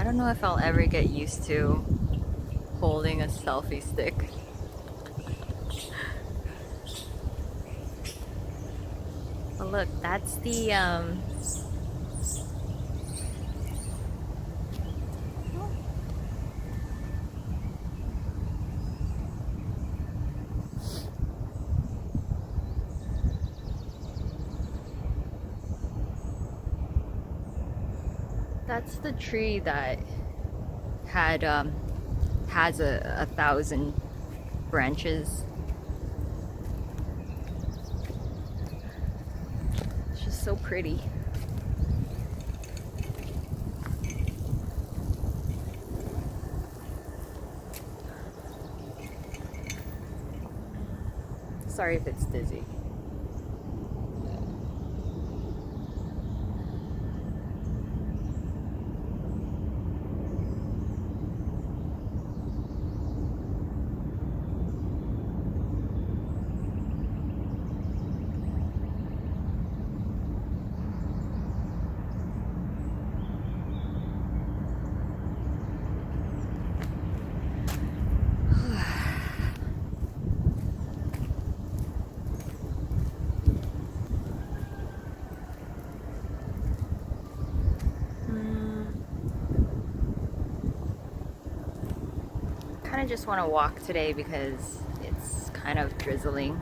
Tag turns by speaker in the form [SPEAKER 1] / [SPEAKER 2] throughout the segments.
[SPEAKER 1] don't know if I'll ever get used to holding a selfie stick. But look, that's the that's the tree that had has a thousand branches. It's just so pretty. Sorry if it's dizzy. I just want to walk today because it's kind of drizzling.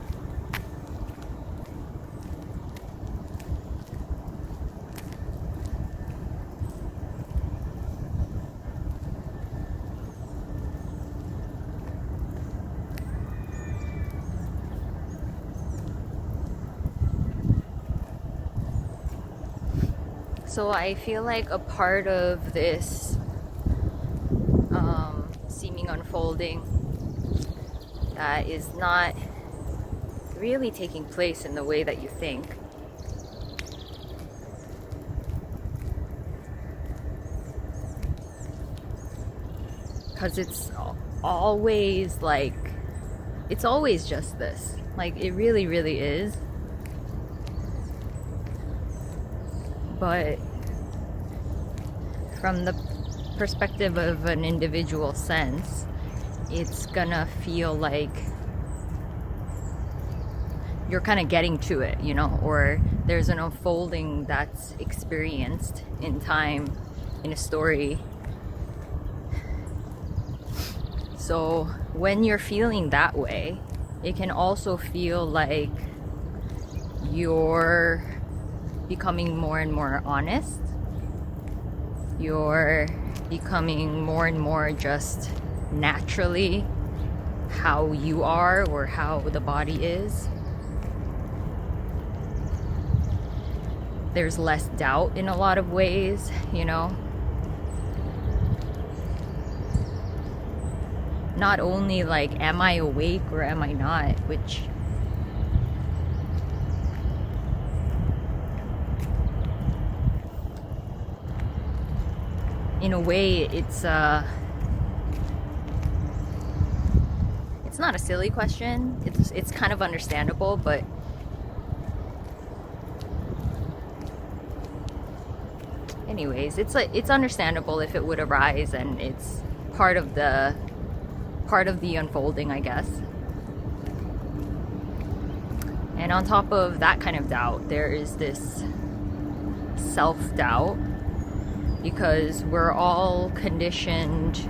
[SPEAKER 1] So I feel like a part of this seeming unfolding that is not really taking place in the way that you think. Because it's always like, it's always just this. Like, it really, really is. But from the perspective of an individual sense, it's gonna feel like you're kind of getting to it, you know, or there's an unfolding that's experienced in time in a story. So when you're feeling that way, it can also feel like you're becoming more and more honest. You're becoming more and more just naturally how you are or how the body is. There's less doubt in a lot of ways, you know. Not only like, am I awake or am I not, which in a way it's not a silly question. It's kind of understandable, but anyways, it's understandable if it would arise, and it's part of the unfolding, I guess. And on top of that kind of doubt, there is this self-doubt, because we're all conditioned,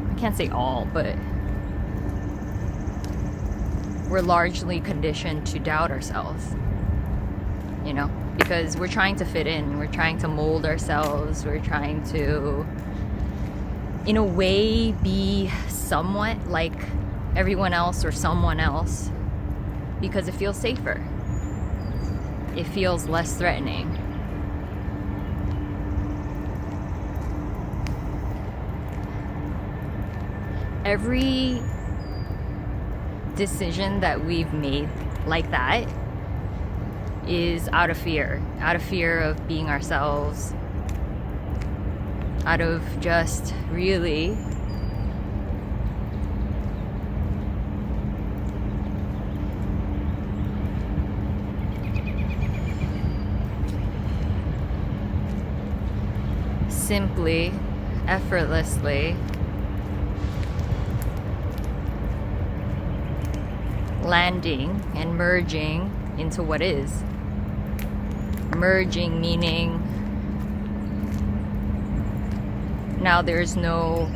[SPEAKER 1] I can't say all, but we're largely conditioned to doubt ourselves, you know, because we're trying to fit in, we're trying to mold ourselves, we're trying to, in a way, be somewhat like everyone else or someone else, because it feels safer. It feels less threatening. Every decision that we've made like that is out of fear of being ourselves, out of just really simply, effortlessly landing and merging into what is. Merging meaning now there's no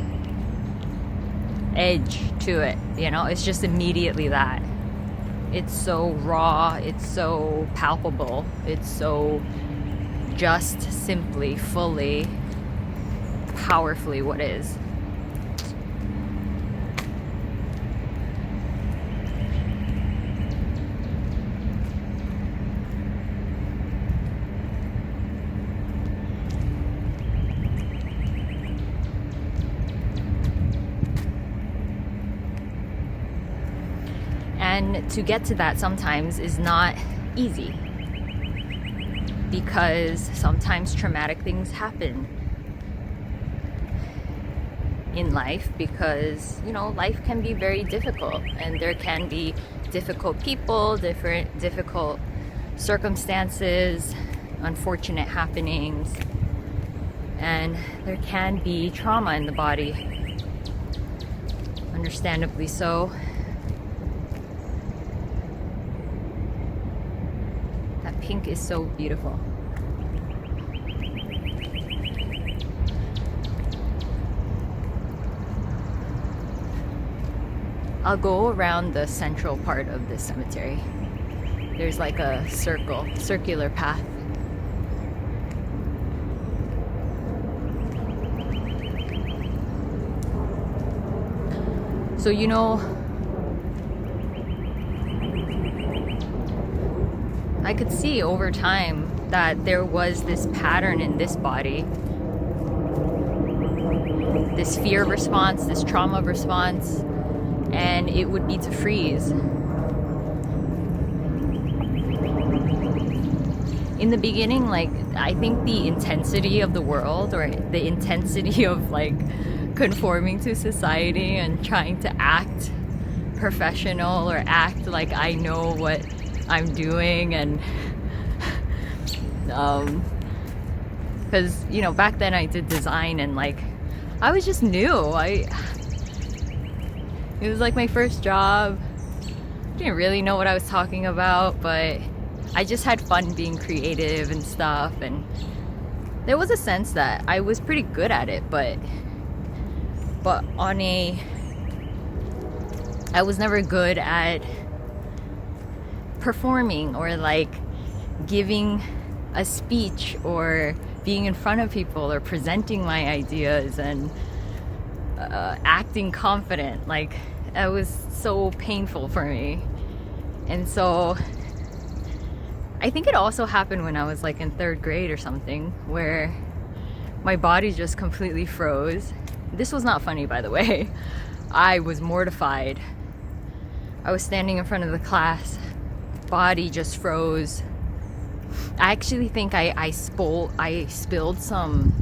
[SPEAKER 1] edge to it, you know, it's just immediately that. It's so raw, it's so palpable, it's so just simply, fully, powerfully what is. And to get to that sometimes is not easy, because sometimes traumatic things happen in life, because, you know, life can be very difficult, and there can be difficult people, difficult circumstances, unfortunate happenings, and there can be trauma in the body, understandably so. That pink is so beautiful. I'll go around the central part of this cemetery. There's like a circular path. So, you know, I could see over time that there was this pattern in this body, this fear response, this trauma response, and it would be to freeze. In the beginning, like, I think the intensity of the world, or the intensity of like conforming to society and trying to act professional or act like I know what I'm doing, and because, you know, back then I did design, and like I was just new. It was like my first job. Didn't really know what I was talking about, but I just had fun being creative and stuff, and there was a sense that I was pretty good at it, but I was never good at performing or like giving a speech or being in front of people or presenting my ideas and acting confident. Like, it was so painful for me. And so I think it also happened when I was like in 3rd grade or something, where my body just completely froze. This was not funny, by the way. I was mortified. I was standing in front of the class, body just froze. I actually think I spilled some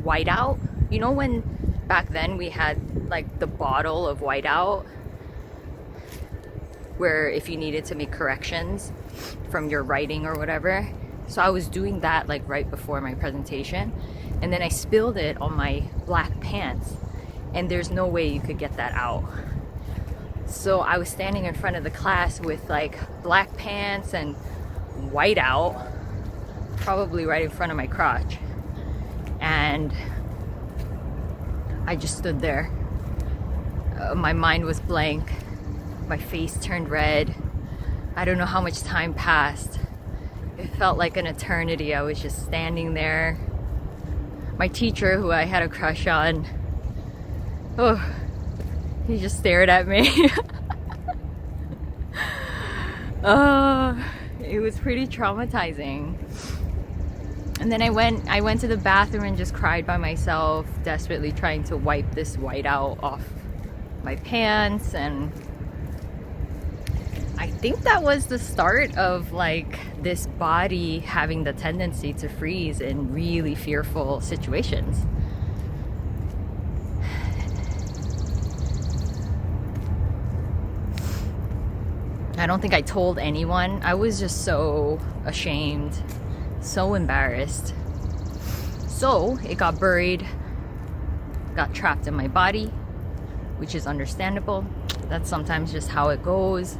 [SPEAKER 1] whiteout. You know, when back then we had like the bottle of whiteout, where if you needed to make corrections from your writing or whatever. So I was doing that like right before my presentation, and then I spilled it on my black pants, and there's no way you could get that out. So I was standing in front of the class with like black pants and whiteout, probably right in front of my crotch, and I just stood there. My mind was blank. My face turned red. I don't know how much time passed. It felt like an eternity. I was just standing there. My teacher, who I had a crush on, he just stared at me. It was pretty traumatizing. And then I went to the bathroom and just cried by myself, desperately trying to wipe this whiteout off my pants. And I think that was the start of like this body having the tendency to freeze in really fearful situations. I don't think I told anyone. I was just so ashamed, so embarrassed. So it got buried, got trapped in my body, which is understandable. That's sometimes just how it goes.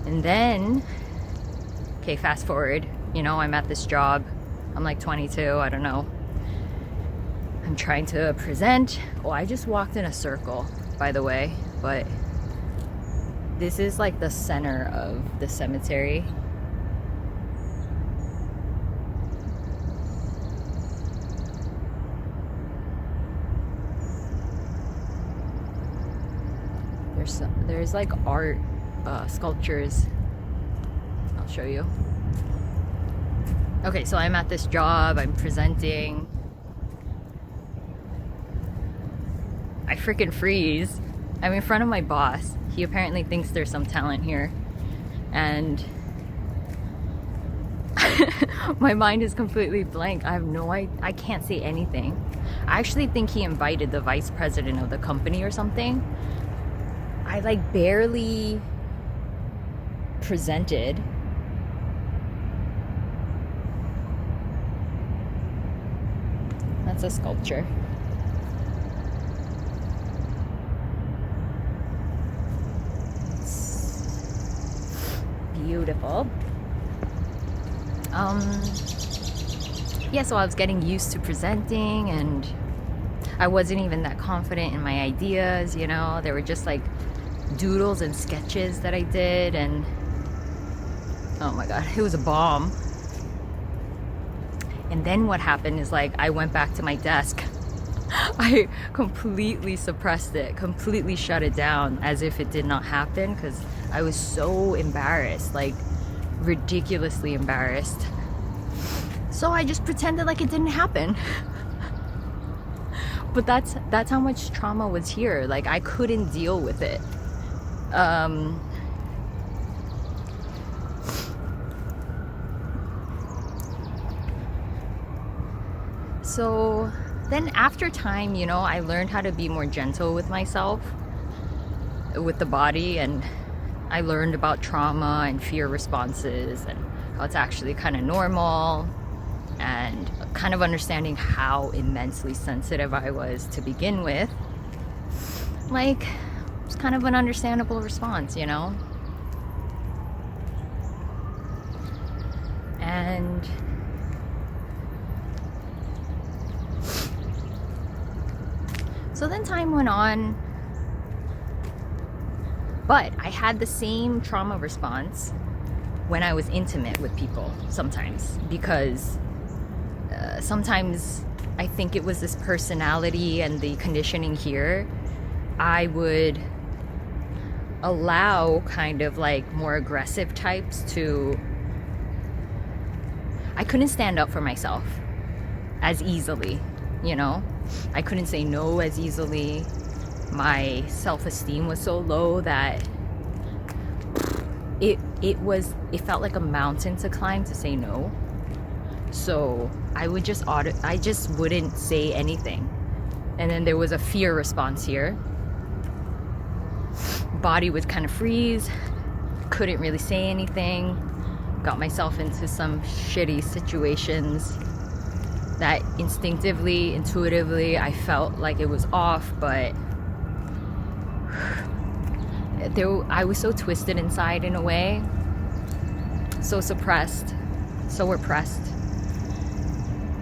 [SPEAKER 1] And then, okay, fast forward, you know, I'm at this job. I'm like 22, I don't know. I'm trying to present. Oh, I just walked in a circle, by the way, but this is like the center of the cemetery. There's like art, sculptures. I'll show you. Okay, so I'm at this job, I'm presenting. I freaking freeze. I'm in front of my boss. He apparently thinks there's some talent here. And my mind is completely blank. I can't say anything. I actually think he invited the vice president of the company or something. I like barely presented. That's a sculpture. It's beautiful. Yeah, so I was getting used to presenting, and I wasn't even that confident in my ideas, you know. They were just like doodles and sketches that I did, and oh my god, it was a bomb. And then what happened is, like, I went back to my desk. I completely suppressed it, completely shut it down as if it did not happen, because I was so embarrassed, like ridiculously embarrassed. So I just pretended like it didn't happen. But that's how much trauma was here. Like, I couldn't deal with it. So then after time, you know, I learned how to be more gentle with myself, with the body, and I learned about trauma and fear responses and how it's actually kind of normal, and kind of understanding how immensely sensitive I was to begin with. Like, it's kind of an understandable response, you know? And so then time went on, but I had the same trauma response when I was intimate with people sometimes, because sometimes I think it was this personality and the conditioning here. I would allow kind of like more aggressive types to... I couldn't stand up for myself as easily, you know? I couldn't say no as easily. My self-esteem was so low that it felt like a mountain to climb to say no. So I just wouldn't say anything. And then there was a fear response here. Body would kind of freeze, couldn't really say anything. Got myself into some shitty situations that instinctively, intuitively, I felt like it was off, but I was so twisted inside in a way, so suppressed, so repressed,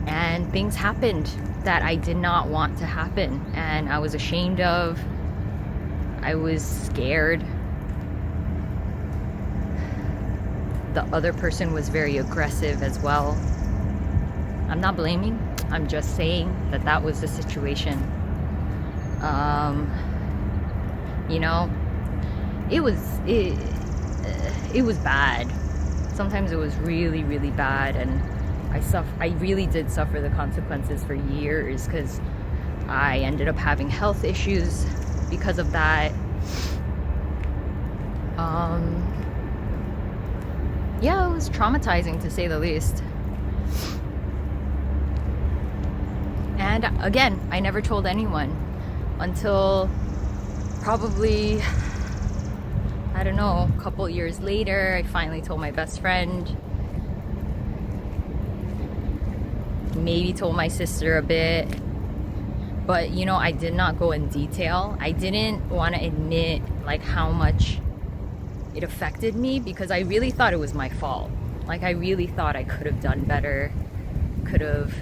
[SPEAKER 1] and things happened that I did not want to happen, and I was ashamed of. I was scared. The other person was very aggressive as well. I'm not blaming, I'm just saying that that was the situation. You know, it was bad. Sometimes it was really, really bad, and I really did suffer the consequences for years, because I ended up having health issues because of that. Yeah, it was traumatizing, to say the least. And again, I never told anyone until probably, I don't know, a couple years later. I finally told my best friend. maybe told my sister a bit, but you know, I did not go in detail. I didn't want to admit like how much it affected me, because I really thought it was my fault. Like I really thought I could have done better, could have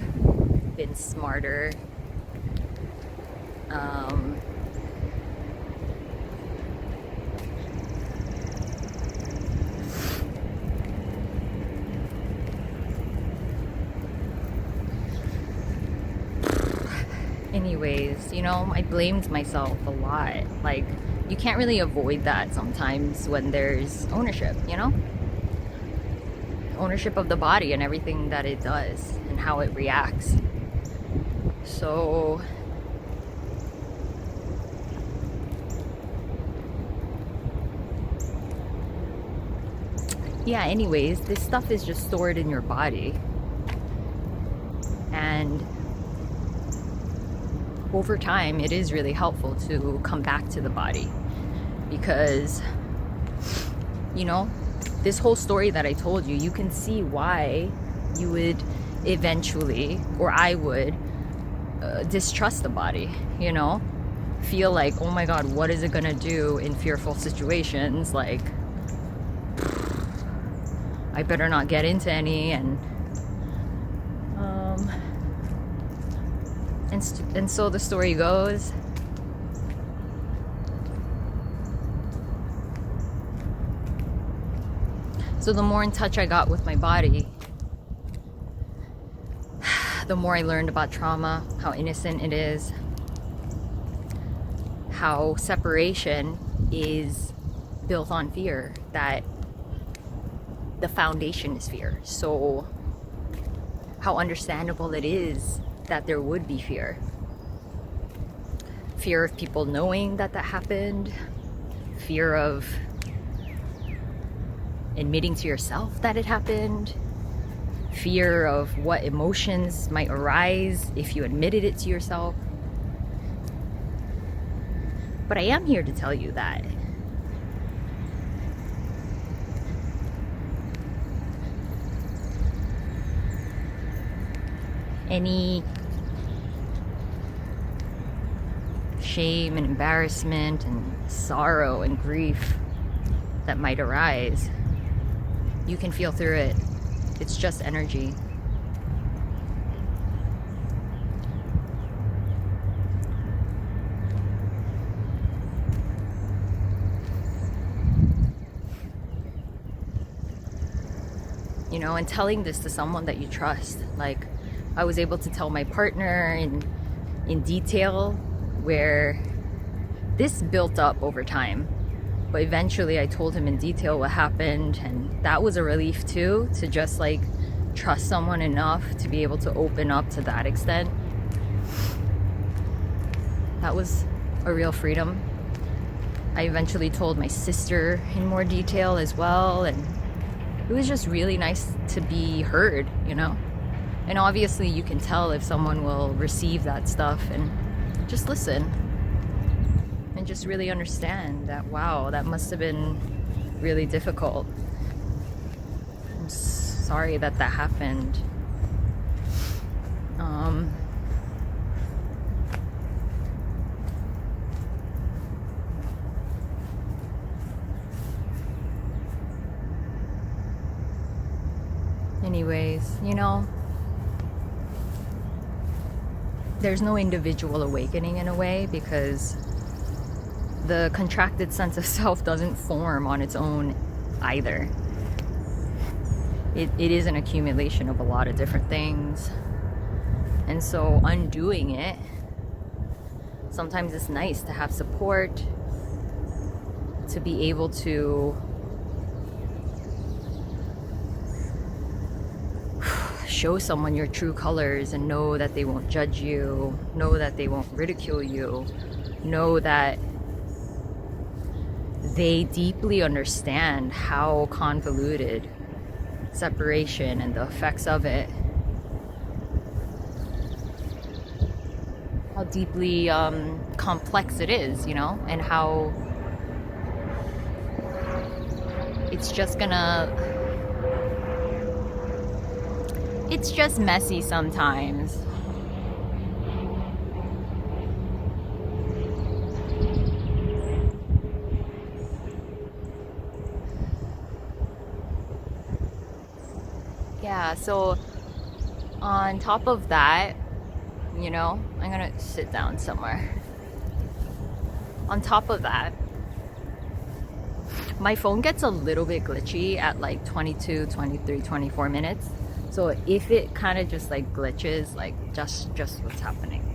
[SPEAKER 1] been smarter. Anyways, you know, I blamed myself a lot. Like, you can't really avoid that sometimes when there's ownership, you know? Ownership of the body and everything that it does and how it reacts. So, yeah, anyways, this stuff is just stored in your body. And over time, it is really helpful to come back to the body, because, you know, this whole story that I told you, you can see why you would eventually, or I would, distrust the body, you know? Feel like, oh my God, what is it gonna do in fearful situations? Like, I better not get into any, and so the story goes. So the more in touch I got with my body, the more I learned about trauma, how innocent it is, how separation is built on fear, that the foundation is fear. So how understandable it is that there would be fear. Fear of people knowing that that happened. Fear of admitting to yourself that it happened. Fear of what emotions might arise if you admitted it to yourself. But I am here to tell you that any shame and embarrassment and sorrow and grief that might arise, you can feel through it. It's just energy. You know, and telling this to someone that you trust, like I was able to tell my partner in detail, where this built up over time, but eventually I told him in detail what happened, and that was a relief too, to just like trust someone enough to be able to open up to that extent. That was a real freedom. I eventually told my sister in more detail as well, and it was just really nice to be heard, you know? And obviously you can tell if someone will receive that stuff and just listen and just really understand that, wow, that must have been really difficult. I'm sorry that that happened. Anyways, you know, there's no individual awakening in a way, because the contracted sense of self doesn't form on its own either. It is an accumulation of a lot of different things. And so undoing it, sometimes it's nice to have support, to be able to show someone your true colors and know that they won't judge you, know that they won't ridicule you, know that they deeply understand how convoluted separation and the effects of it, how deeply complex it is, you know, and how it's just gonna it's just messy sometimes. Yeah, so on top of that, I'm gonna sit down somewhere. On top of that, my phone gets a little bit glitchy at like 22, 23, 24 minutes. So if it kind of just like glitches, like just what's happening.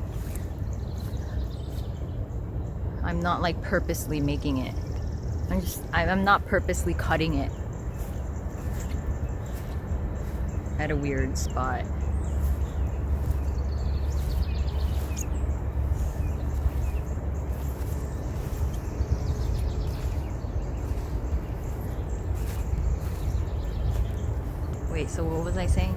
[SPEAKER 1] I'm not like purposely making it. I'm not purposely cutting it at a weird spot. Wait, so what was I saying?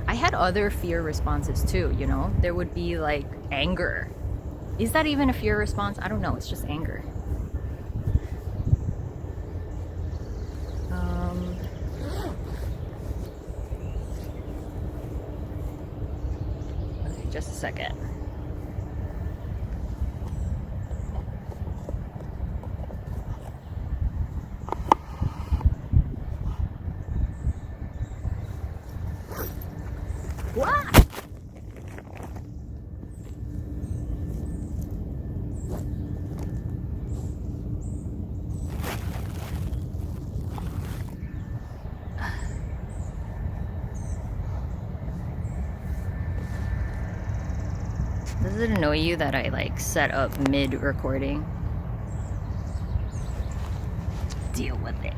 [SPEAKER 1] I had other fear responses too, There would be like anger. Is that even a fear response? I don't know, it's just anger. Okay, just a second. What? Does it annoy you that I like set up mid-recording? Deal with it.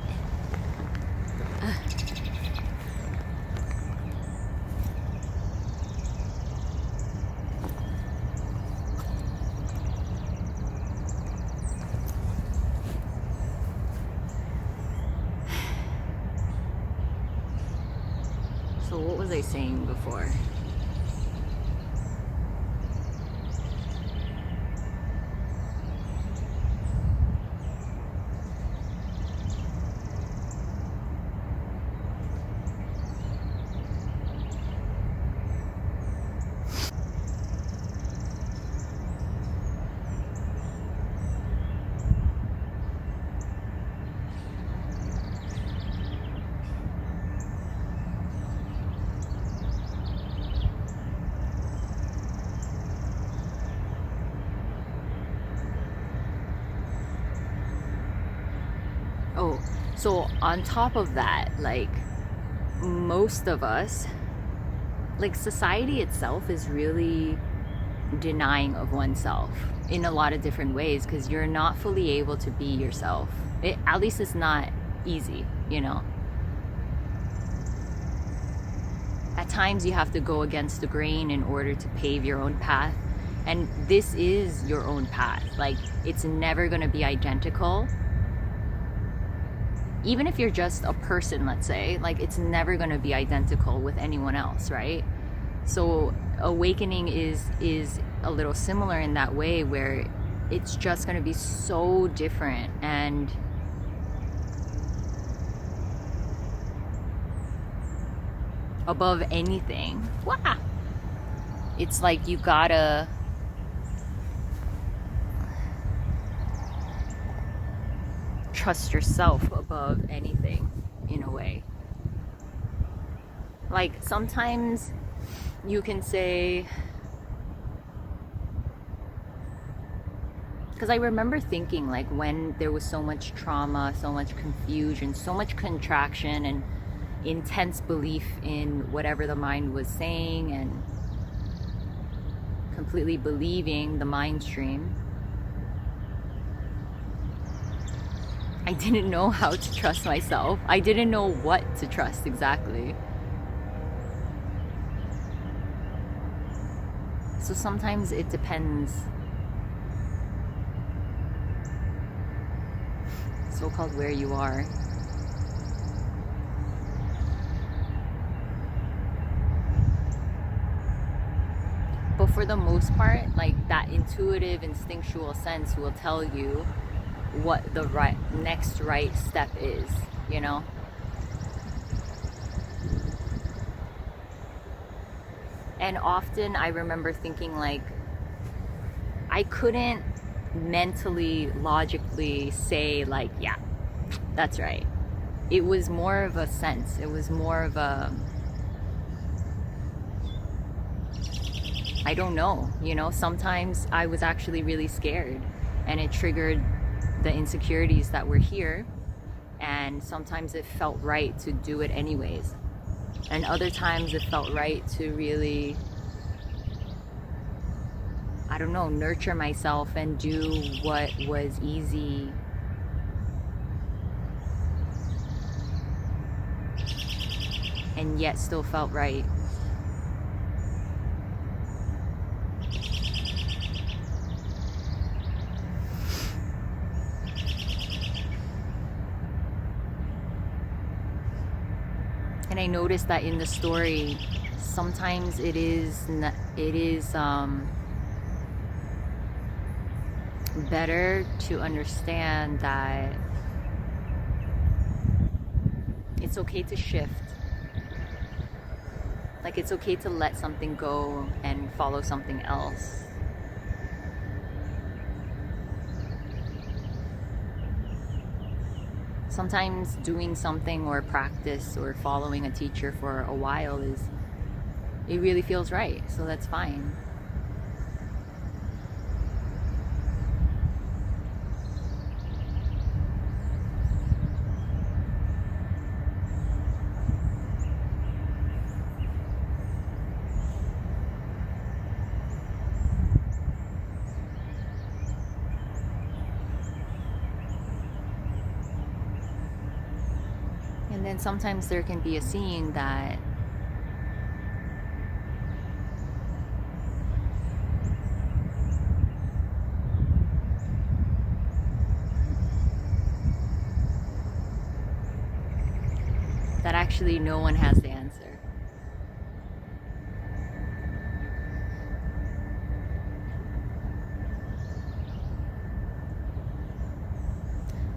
[SPEAKER 1] So what was I saying before? Oh, so on top of that, like most of us, like society itself is really denying of oneself in a lot of different ways because you're not fully able to be yourself. At least it's not easy, At times you have to go against the grain in order to pave your own path. And this is your own path. Like, it's never going to be identical. Even if you're just a person, let's say, like it's never going to be identical with anyone else, right? So awakening is a little similar in that way, where it's just going to be so different and above anything. Wow. It's like you gotta trust yourself above anything, in a way. Like sometimes you can say, because I remember thinking, like, when there was so much trauma, so much confusion, so much contraction and intense belief in whatever the mind was saying and completely believing the mind stream, I didn't know how to trust myself. I didn't know what to trust exactly. So sometimes it depends, so-called, where you are. But for the most part, like that intuitive, instinctual sense will tell you what the next right step is, you know? And often I remember thinking like, I couldn't mentally, logically say like, yeah, that's right. It was more of a sense. It was more of a, I don't know, you know, sometimes I was actually really scared and it triggered the insecurities that were here. And sometimes it felt right to do it anyways. And other times it felt right to really, I don't know, nurture myself and do what was easy and yet still felt right. And I noticed that in the story, sometimes it is better to understand that it's okay to shift. Like it's okay to let something go and follow something else. Sometimes doing something or practice or following a teacher for a while it really feels right, so that's fine. And then sometimes there can be a seeing that actually no one has the answer.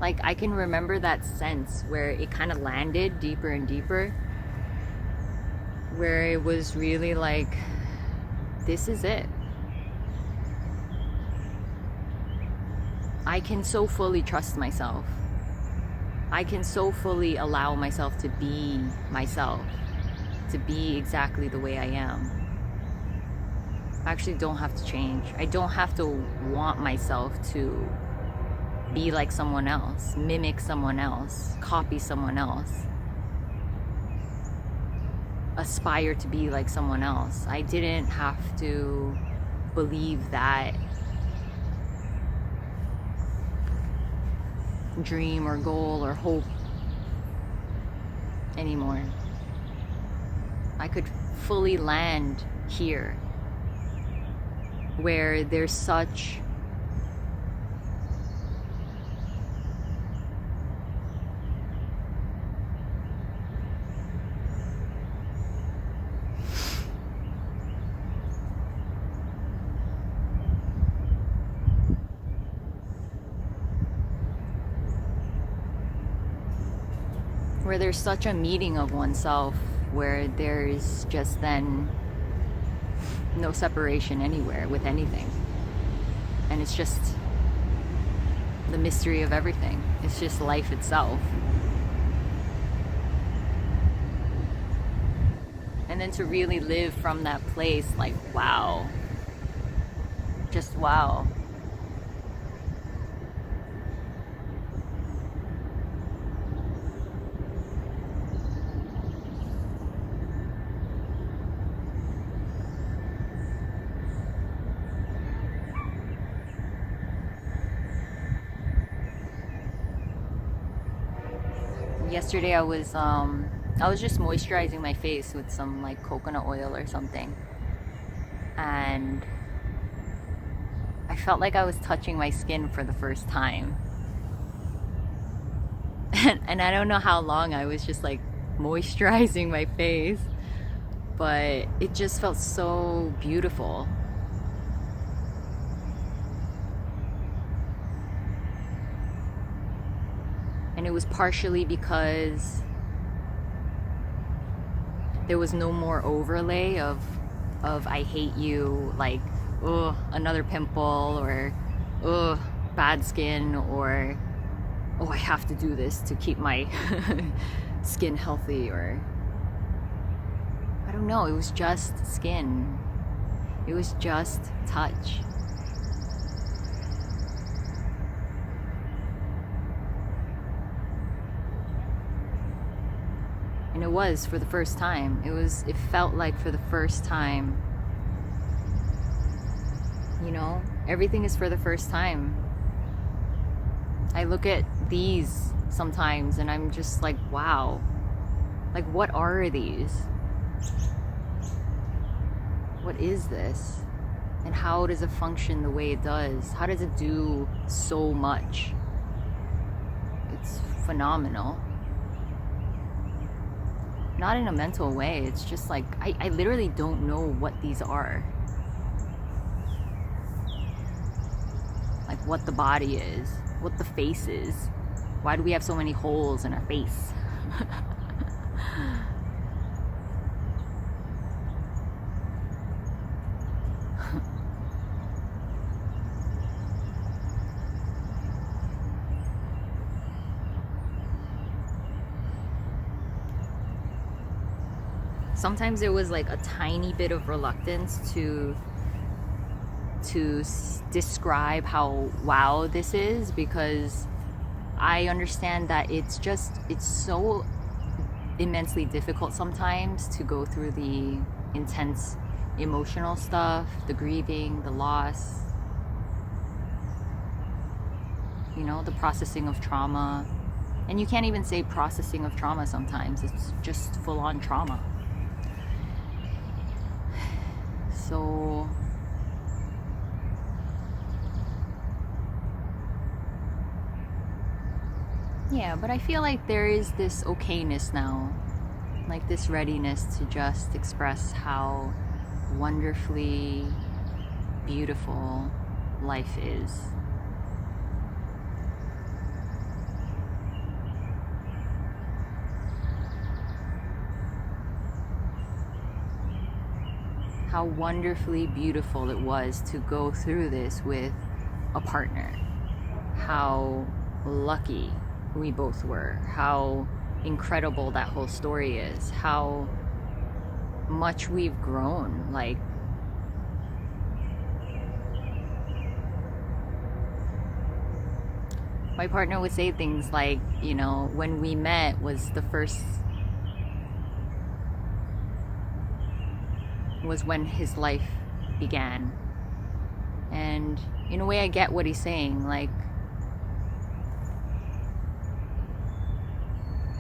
[SPEAKER 1] Like I can remember that sense where it kind of landed deeper and deeper, where it was really like, this is it. I can so fully trust myself. I can so fully allow myself to be myself, to be exactly the way I am. I actually don't have to change. I don't have to want myself to be like someone else, mimic someone else, copy someone else, aspire to be like someone else. I didn't have to believe that dream or goal or hope anymore. I could fully land here where there's such a meeting of oneself, where there's just then no separation anywhere with anything. And it's just the mystery of everything. It's just life itself. And then to really live from that place, like, wow. Just wow. Yesterday I was just moisturizing my face with some like coconut oil or something, and I felt like I was touching my skin for the first time. And I don't know how long I was just like moisturizing my face, but it just felt so beautiful. And it was partially because there was no more overlay of I hate you, like, oh, another pimple, or oh, bad skin, or oh, I have to do this to keep my skin healthy, or I don't know, it was just skin. It was just touch. And it was for the first time. It felt like for the first time. You know, everything is for the first time. I look at these sometimes and I'm just like, wow. Like, what are these? What is this? And how does it function the way it does? How does it do so much? It's phenomenal. Not in a mental way. It's just like, I literally don't know what these are. Like what the body is, what the face is. Why do we have so many holes in our face? Sometimes there was like a tiny bit of reluctance to describe how wow this is, because I understand that it's so immensely difficult sometimes to go through the intense emotional stuff, the grieving, the loss, you know, the processing of trauma. And you can't even say processing of trauma sometimes, it's just full-on trauma. So yeah, but I feel like there is this okayness now, like this readiness to just express how wonderfully beautiful life is. How wonderfully beautiful it was to go through this with a partner. How lucky we both were. How incredible that whole story is. How much we've grown. Like, my partner would say things like, you know, when we met was when his life began. And in a way I get what he's saying. Like,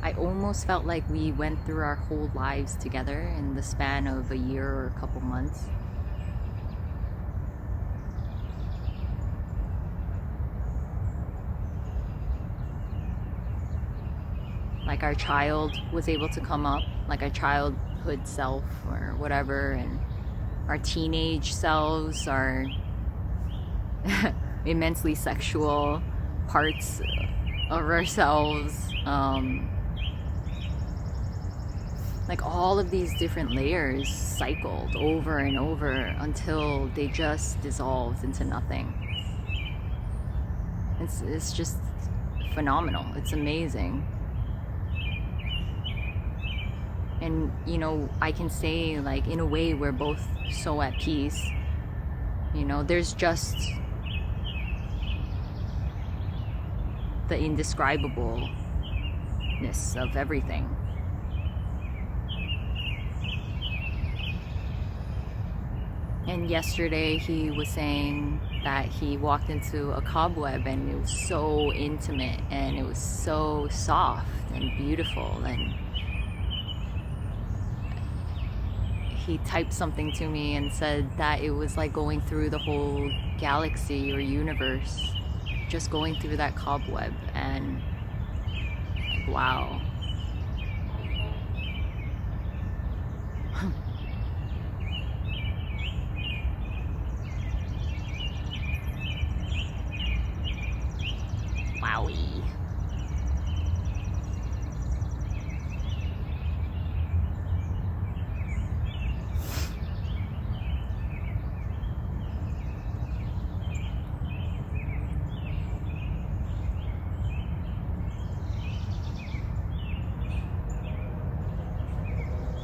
[SPEAKER 1] I almost felt like we went through our whole lives together in the span of a year or a couple months. Like our child was able to come up, like our childhood self or whatever, and our teenage selves, our immensely sexual parts of ourselves, like all of these different layers cycled over and over until they just dissolved into nothing. It's just phenomenal. It's amazing. And, you know, I can say, like, in a way, we're both so at peace. You know, there's just the indescribableness of everything. And yesterday he was saying that he walked into a cobweb and it was so intimate and it was so soft and beautiful, and he typed something to me and said that it was like going through the whole galaxy or universe, just going through that cobweb. And like, wow.